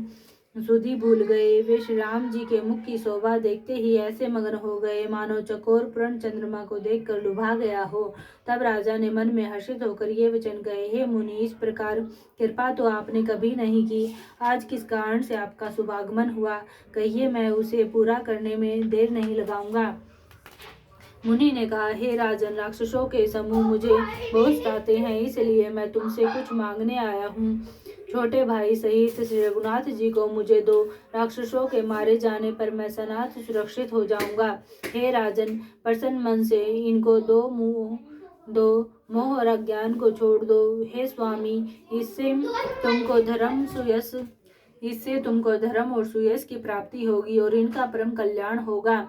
S1: सुधि भूल गए। वे श्री राम जी के मुख की शोभा देखते ही ऐसे मग्न हो गए मानो चकोर पूर्ण चंद्रमा को देखकर लुभा गया हो। तब राजा ने मन में हर्षित होकर ये वचन कहे, हे मुनि, इस प्रकार कृपा तो आपने कभी नहीं की। आज किस कारण से आपका शुभागमन हुआ, कहिए, मैं उसे पूरा करने में देर नहीं लगाऊंगा। मुनि ने कहा, हे राजन, राक्षसों के समूह मुझे बहुत सताते हैं, इसलिए मैं तुमसे कुछ मांगने आया हूँ। छोटे भाई सहित श्री रघुनाथ जी को मुझे 2 राक्षसों के मारे जाने पर मैं सनाथ सुरक्षित हो जाऊंगा। हे राजन, प्रसन्न मन से इनको दो मोह और अज्ञान को छोड़ दो। हे स्वामी, इससे तुमको धर्म और सुयश की प्राप्ति होगी और इनका परम कल्याण होगा।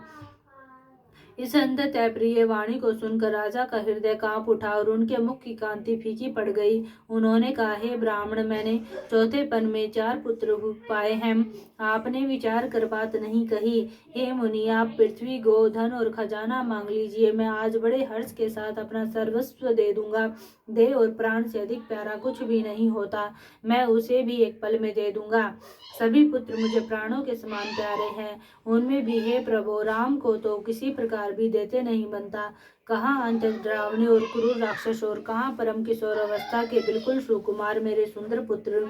S1: इस अंततः प्रिय वाणी को सुनकर राजा का हृदय कांप उठा और उनके मुख की कांति फीकी पड़ गई। उन्होंने कहा, हे ब्राह्मण, मैंने चौथेपन में 4 पुत्र पाए हैं, आपने विचार कर बात नहीं कही। हे मुनि, आप पृथ्वी, गो, धन और खजाना मांग लीजिए, मैं आज बड़े हर्ष के साथ अपना सर्वस्व दे दूंगा। देह और प्राण से अधिक प्यारा कुछ भी नहीं होता, मैं उसे भी एक पल में दे दूंगा। सभी पुत्र मुझे प्राणों के समान प्यारे हैं, उनमें भी हे प्रभु, राम को तो किसी प्रकार भी देते नहीं बनता। कहाँ अत्यंत डरावने और क्रूर राक्षस और कहाँ परम किशोर अवस्था के बिल्कुल सुकुमार मेरे सुंदर पुत्र।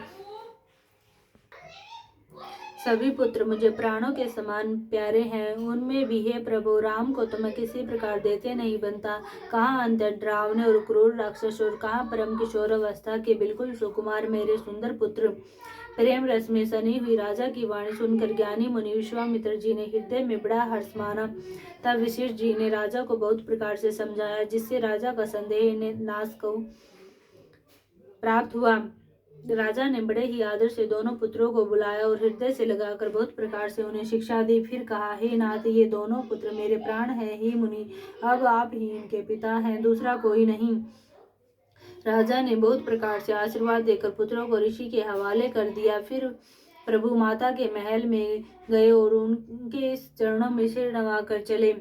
S1: सभी पुत्र मुझे प्राणों के समान प्यारे हैं, उनमें भी हे प्रभु, राम को तो मैं किसी प्रकार देते नहीं बनता। कहाँ अत्यंत डरावने और क्रूर राक्षस और कहाँ परम किशोर अवस्था के बिल्कुल सुकुमार मेरे सुंदर पुत्र। प्रेम रस में सनी हुई राजा की वाणी सुनकर ज्ञानी मुनि विश्वामित्र जी ने हृदय में बड़ा हर्ष माना। तब वशिष्ठ जी ने राजा को बहुत प्रकार से समझाया, जिससे राजा का संदेह नाश को प्राप्त हुआ। राजा ने बड़े ही आदर से दोनों पुत्रों को बुलाया और हृदय से लगाकर बहुत प्रकार से उन्हें शिक्षा दी। फिर कहा, हे नाथ, ये दोनों पुत्र मेरे प्राण हैं। हे मुनि, अब आप ही इनके पिता हैं, दूसरा कोई नहीं। राजा ने बहुत प्रकार से आशीर्वाद देकर पुत्रों को ऋषि के हवाले कर दिया। फिर प्रभु माता के महल में गए और उनके चरणों में सिर नवाकर चले।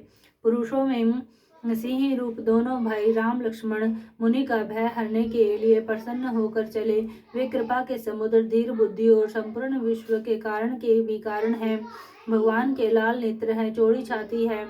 S1: पुरुषों में सिंह रूप दोनों भाई राम लक्ष्मण मुनि का भय हरने के लिए प्रसन्न होकर चले। वे कृपा के समुद्र, धीर बुद्धि और संपूर्ण विश्व के कारण के भी कारण हैं। भगवान के लाल नेत्र हैं, चौड़ी छाती है,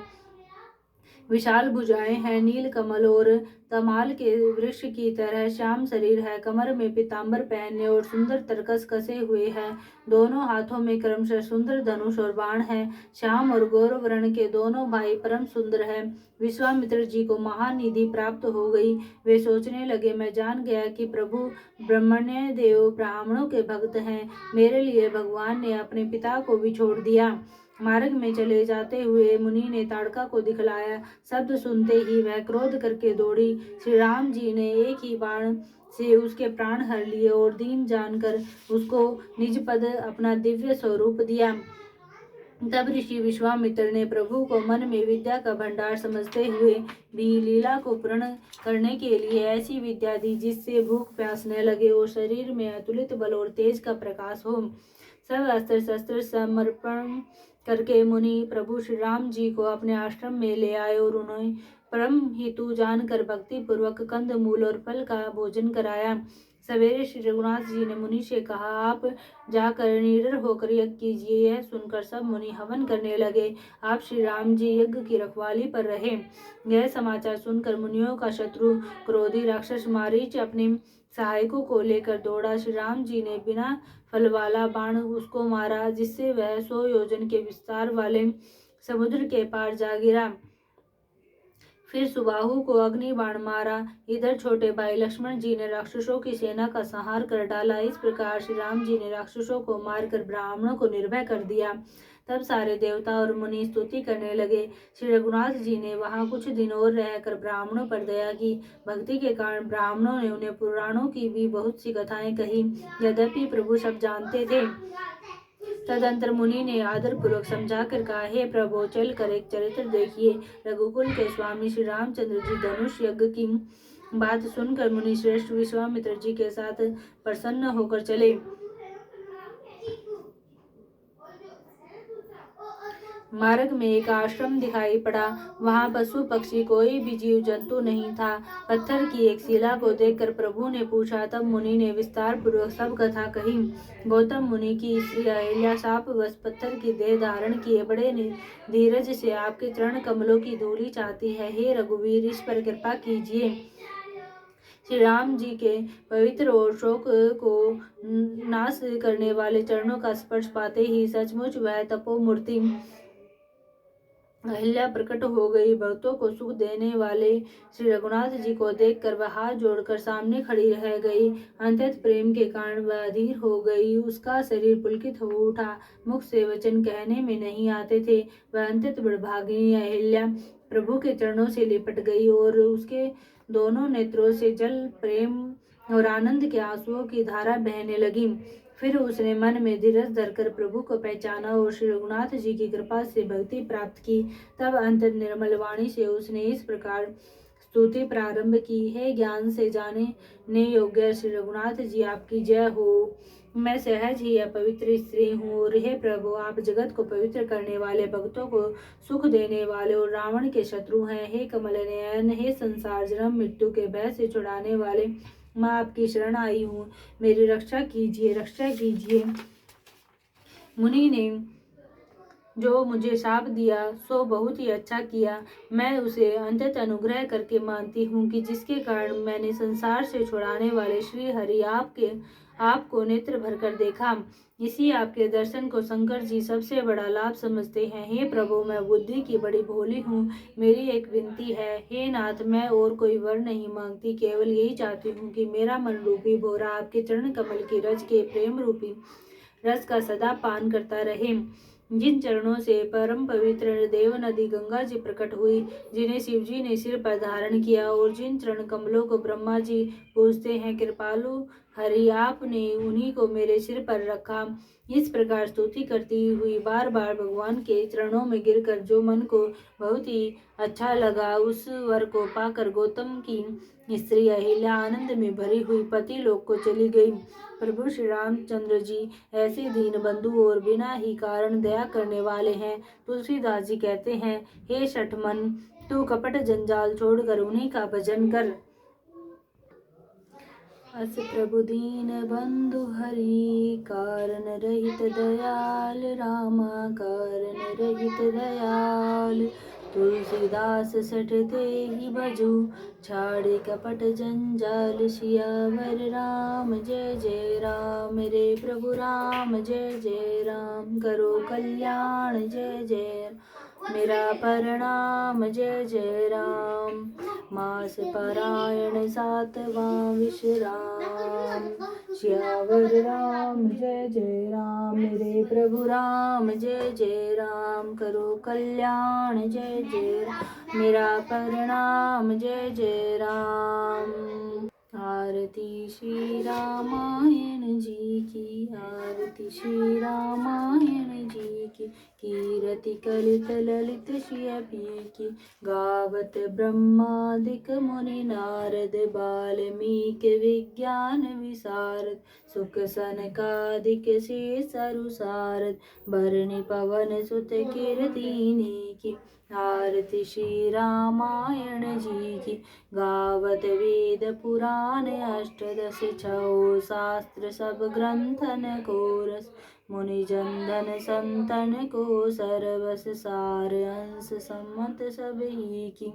S1: विशाल भुजाएं हैं, नील कमल और तमाल के वृक्ष की तरह श्याम शरीर है, कमर में पीताम्बर पहने और सुंदर तरकस कसे हुए हैं। दोनों हाथों में क्रमशः सुंदर धनुष और बाण है। श्याम और गौर वर्ण के दोनों भाई परम सुंदर है। विश्वामित्र जी को महानिधि प्राप्त हो गई। वे सोचने लगे, मैं जान गया कि प्रभु ब्रह्मण्य देव ब्राह्मणों के भक्त हैं, मेरे लिए भगवान ने अपने पिता को भी छोड़ दिया। मार्ग में चले जाते हुए मुनि ने ताड़का को दिखलाया। शब्द सुनते ही वह क्रोध करके दौड़ी। श्री राम जी ने एक ही बाण से उसके प्राण हर लिए और दीन जानकर उसको निज पद अपना दिव्य स्वरूप दिया। तब ऋषि विश्वामित्र ने प्रभु को मन में विद्या का भंडार समझते हुए भी लीला को पूर्ण करने के लिए ऐसी विद्या दी जिससे भूख प्यास न लगे और शरीर में अतुलित बल और तेज का प्रकाश हो। सब अस्त्र शस्त्र समर्पण करके मुनि प्रभु श्री राम जी को अपने आश्रम में ले आए और उन्हें परम हेतु जानकर भक्ति पूर्वक कंद मूल और फल का भोजन कराया। सवेरे श्री रघुनाथ जी ने मुनि से कहा, आप जाकर निडर होकर यज्ञ कीजिए। यह सुनकर सब मुनि हवन करने लगे। आप श्री राम जी यज्ञ की रखवाली पर रहे। यह समाचार सुनकर मुनियों का शत्रु क्रोधी राक्षस मारीच अपने सहायकों को लेकर दौड़ा। श्री राम जी ने बिना फल वाला बाण उसको मारा, जिससे वह 100 योजन के विस्तार वाले समुद्र के पार जा गिरा। फिर सुबाहु को अग्नि बाण मारा। इधर छोटे भाई लक्ष्मण जी ने राक्षसों की सेना का संहार कर डाला। इस प्रकार श्री राम जी ने राक्षसों को मारकर ब्राह्मणों को निर्भय कर दिया। तब सारे देवता और मुनि स्तुति करने लगे। श्री रघुनाथ जी ने वहां कुछ दिन और रहकर ब्राह्मणों पर दया की। भक्ति के कारण ब्राह्मणों ने उन्हें पुराणों की भी बहुत सी कथाएं कही। यद्यपि प्रभु सब जानते थे, तदंतर मुनि ने आदर पूर्वक समझा कर कहा, हे प्रभु, चल कर एक चरित्र देखिए। रघुकुल के स्वामी श्री रामचंद्र जी धनुष यज्ञ की बात सुनकर मुनि श्रेष्ठ विश्वामित्र जी के साथ प्रसन्न होकर चले। मार्ग में एक आश्रम दिखाई पड़ा। वहां पशु पक्षी कोई भी जीव जंतु नहीं था। पत्थर की एक शिला को देखकर प्रभु ने पूछा। तब मुनि ने विस्तार पूर्वक सब कथा कही। गौतम मुनि की स्त्री अहिल्या शापवश पत्थर की देह धारण किए बड़े धीरज से आपके चरण कमलों की धूलि चाहती है। हे रघुवीर, इस पर कृपा कीजिए। श्री राम जी के पवित्र और शोक को नाश करने वाले चरणों का स्पर्श पाते ही सचमुच वह तपोमूर्ति अहिल्या प्रकट हो गई। भक्तों को सुख देने वाले श्री रघुनाथ जी को देखकर वह हाथ जोड़कर सामने खड़ी रह गई। अंतत प्रेम के कारण वह अधीर हो गई। उसका शरीर पुलकित हो उठा। मुख से वचन कहने में नहीं आते थे। वह अंतत बड़भागिनी अहिल्या प्रभु के चरणों से लिपट गई और उसके दोनों नेत्रों से जल, प्रेम और आनंद के आंसुओं की धारा बहने लगी। फिर उसने मन में धीरज धरकर प्रभु को पहचाना और श्री रघुनाथ जी की कृपा से भक्ति प्राप्त की। तब अंतर निर्मल वाणी से उसने इस प्रकार स्तुति प्रारंभ की, हे ज्ञान से जाने योग्य श्री रघुनाथ जी, आपकी जय हो। मैं सहज ही अपवित्र स्त्री हूँ और हे प्रभु, आप जगत को पवित्र करने वाले, भक्तों को सुख देने वाले और रावण के शत्रु हैं। हे कमल नयन, हे संसार जन्म मृत्यु के भय से छुड़ाने वाले, मैं आपकी शरण आई हूँ। मेरी रक्षा कीजिए, रक्षा कीजिए। मुनि ने जो मुझे शाप दिया सो बहुत ही अच्छा किया। मैं उसे अंतत अनुग्रह करके मानती हूँ कि जिसके कारण मैंने संसार से छुड़ाने वाले श्री हरि आपको नेत्र भरकर देखा। इसी आपके दर्शन को शंकर जी सबसे बड़ा लाभ समझते हैं। हे प्रभु, मैं बुद्धि की बड़ी भोली हूँ। मेरी एक विनती है, हे नाथ, मैं और कोई वर नहीं मांगती, केवल यही चाहती हूँ कि मेरा मन रूपी भोरा आपके चरण कमल की रज के प्रेम रूपी रस का सदा पान करता रहे। जिन चरणों से परम पवित्र देव नदी गंगा जी प्रकट हुई, जिन्हें शिव जी ने सिर पर धारण किया और जिन चरण कमलों को ब्रह्मा जी पूजते हैं, कृपालु हरि आपने उन्हीं को मेरे सिर पर रखा। इस प्रकार स्तुति करती हुई बार बार भगवान के चरणों में गिरकर जो मन को बहुत ही अच्छा लगा, उस वर को पाकर गौतम की स्त्री अहिल्या आनंद में भरी हुई पति लोक को चली गई। प्रभु श्री रामचंद्र जी ऐसे दीन बंधु और बिना ही कारण दया करने वाले हैं। तुलसीदास जी कहते हैं, हे शठमन, तू कपट जंजाल छोड़कर उन्हीं का भजन कर। अस प्रभु दीन बंधु हरि, कारण रहित दयाल रामा, कारण रहित दयाल। तुलसीदास सठ ते ही भजू, छाड़े कपट जंजाल। सियावर राम जय जय राम, मेरे प्रभु राम जय जय राम। करो कल्याण जय जय, मेरा प्रणाम जय जय राम। मास पारायण सातवां विश्राम। सियावर राम जय जय राम, मेरे प्रभु राम जय जय राम। करो कल्याण जय जय राम, मेरा प्रणाम जय जय राम। आरती श्री रामायण जी की, आरती श्री रामायण जी की। कीरति कलित ललित श्रिय पी की, गावत ब्रह्मादिक मुनि नारद। बाल्मीकि विज्ञान विशारद, सुख सनकादिक शेष सारद। भरणी पवन सुत कीर्तिनी की, आरती श्री रामायण जी की। गावत वेद पुराण अष्टदश छौ, शास्त्र सब ग्रंथन को रस। मुनि जनधन संतन को सरवस, सार अंश सम्मत सब ही की।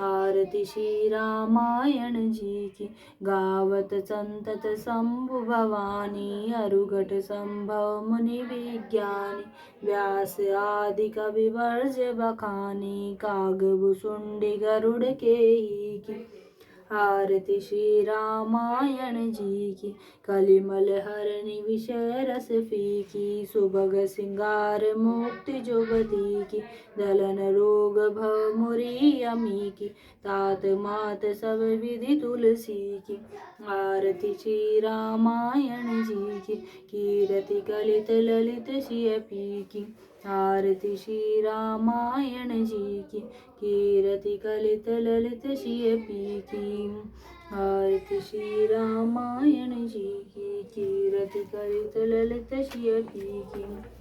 S1: आरती श्री रामायण जी की। गावत संतत शंभु भवानी, अरुघट संभव मुनि विज्ञानी। व्यास आदि कवि वर्ज बखानी, काग भुसुंडी गरुड़ के ही की। आरती श्री रामायण जी की। कलिमल हरनि विषय रस फीकी, सुभग सिंगार मुक्ति जुगती की। दलन रोग भव मुरी अमी की, तात मात सब विधि तुलसी की। आरती श्री रामायण जी की। कीरति कलित ललित सिय पी की। आरती श्री रामायण जी की। कीरति कलित ललित सिय पी की। आरती श्री रामायण जी की। कीरति कलित ललित सिय पी की।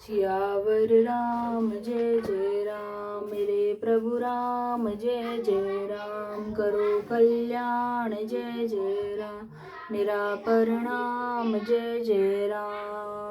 S1: सियावर राम जय जय राम, मेरे प्रभु राम जय जय राम। करो कल्याण जय जय राम, मेरा प्रणाम जय जय राम।